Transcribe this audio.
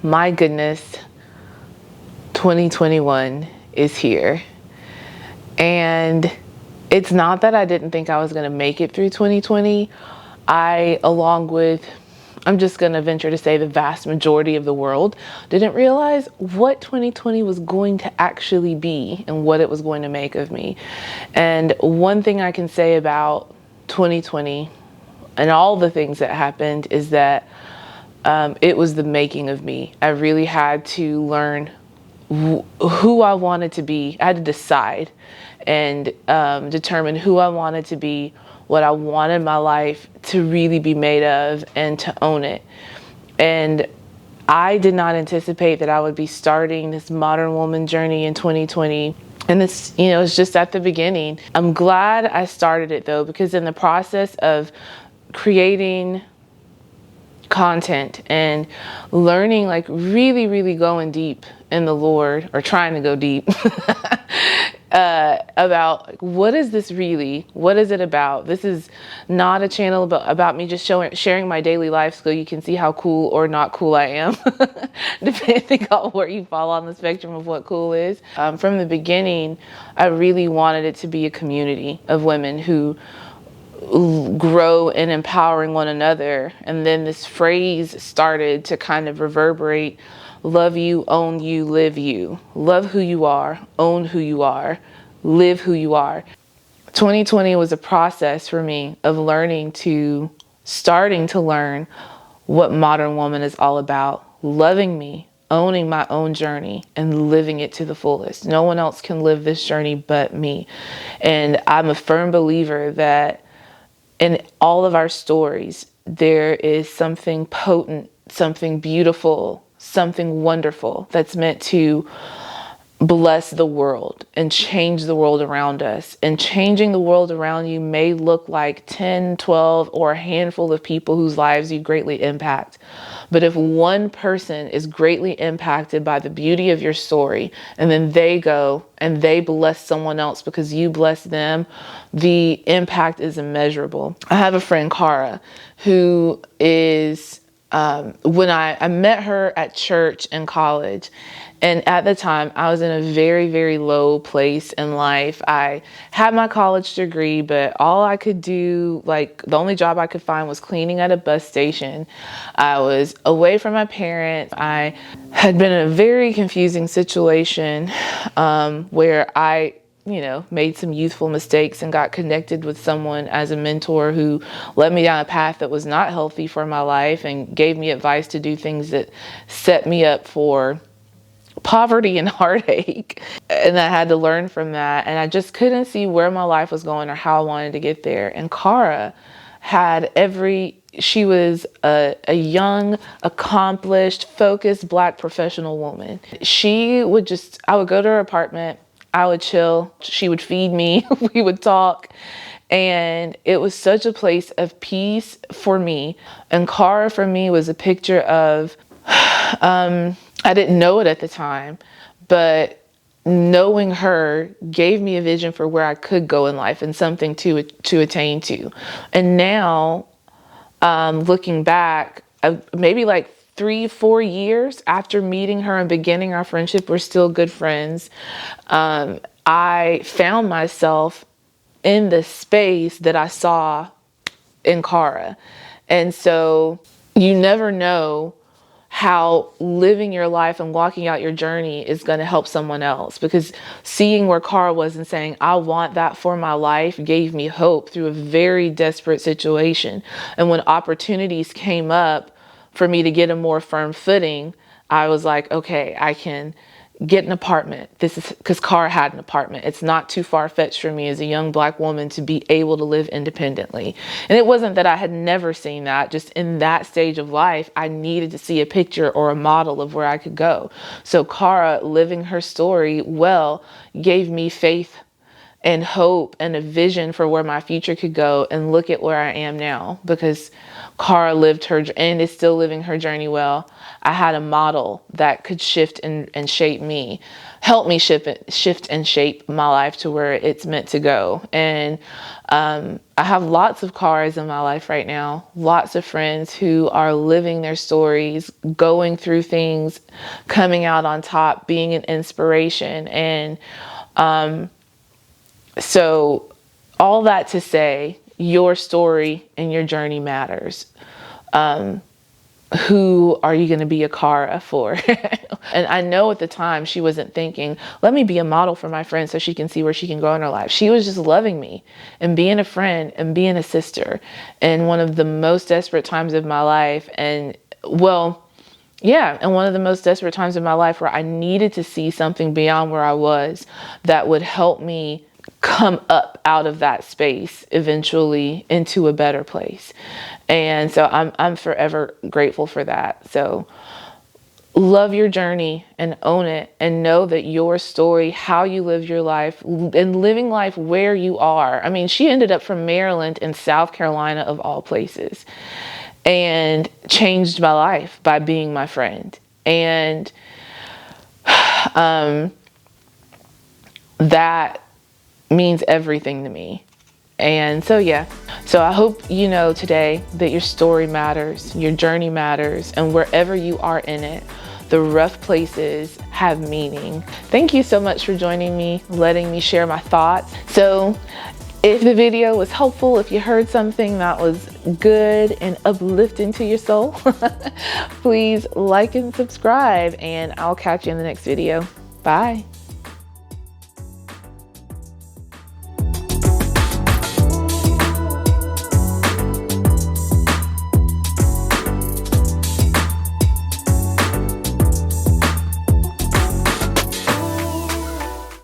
My goodness, 2021 is here. And it's not that I didn't think I was going to make it through 2020. I'm just going to venture to say the vast majority of the world didn't realize what 2020 was going to actually be and what it was going to make of me. And one thing I can say about 2020 and all the things that happened is that it was the making of me. I really had to learn who I wanted to be. I had to decide and determine who I wanted to be, what I wanted my life to really be made of, and to own it. And I did not anticipate that I would be starting this modern woman journey in 2020. And this, it's just at the beginning. I'm glad I started it though, because in the process of creating content and learning, like really going deep in the Lord, or trying to go deep about like, what is this really? What is it about? This is not a channel about me just sharing my daily life so you can see how cool or not cool I am, depending on where you fall on the spectrum of what cool is. From the beginning, I really wanted it to be a community of women who grow in empowering one another. And then this phrase started to kind of reverberate: love you, own you, live you. Love who you are, own who you are, live who you are. 2020 was a process for me of starting to learn what modern woman is all about. Loving me, owning my own journey, and living it to the fullest. No one else can live this journey but me. And I'm a firm believer that in all of our stories, there is something potent, something beautiful, something wonderful that's meant to bless the world and change the world around us. And changing the world around you may look like 10, 12, or a handful of people whose lives you greatly impact. But if one person is greatly impacted by the beauty of your story, and then they go and they bless someone else because you bless them, the impact is immeasurable. I have a friend, Cara, who is, when I met her at church in college, and at the time I was in a very low place in life. I had my college degree, but all I could do, like the only job I could find, was cleaning at a bus station. I was away from my parents. I had been in a very confusing situation where I made some youthful mistakes and got connected with someone as a mentor who led me down a path that was not healthy for my life and gave me advice to do things that set me up for poverty and heartache. And I had to learn from that. And I just couldn't see where my life was going or how I wanted to get there. And Cara she was a young, accomplished, focused Black professional woman. I would go to her apartment, I would chill, she would feed me, we would talk. And it was such a place of peace for me. And Cara for me was a picture of, I didn't know it at the time, but knowing her gave me a vision for where I could go in life and something to attain to. And now, looking back, maybe like 3-4 years after meeting her and beginning our friendship, we're still good friends. I found myself in the space that I saw in Cara. And so you never know how living your life and walking out your journey is going to help someone else, because seeing where Cara was and saying, I want that for my life, gave me hope through a very desperate situation. And when opportunities came up for me to get a more firm footing, I was like, okay, I can get an apartment. This is because Cara had an apartment. It's not too far-fetched for me as a young Black woman to be able to live independently. And it wasn't that I had never seen that. Just in that stage of life, I needed to see a picture or a model of where I could go. So Cara living her story well gave me faith and hope and a vision for where my future could go, and look at where I am now, because Cara lived her and is still living her journey well. I had a model that could shift and shape me, help me shift and shape my life to where it's meant to go. And I have lots of Caras in my life right now, lots of friends who are living their stories, going through things, coming out on top, being an inspiration. And so all that to say, your story and your journey matters. Who are you going to be a Cara for? And I know at the time she wasn't thinking, let me be a model for my friend so she can see where she can go in her life. She was just loving me and being a friend and being a sister in one of the most desperate times of my life. And well, yeah, and one of the most desperate times in my life where I needed to see something beyond where I was that would help me come up out of that space eventually into a better place. And so I'm forever grateful for that. So love your journey and own it, and know that your story, how you live your life, and living life where you are. I mean, she ended up from Maryland and South Carolina of all places, and changed my life by being my friend. And that means everything to me. And so, yeah. So I hope you know today that your story matters, your journey matters, and wherever you are in it, the rough places have meaning. Thank you so much for joining me, letting me share my thoughts. So if the video was helpful, if you heard something that was good and uplifting to your soul, please like and subscribe, and I'll catch you in the next video. Bye.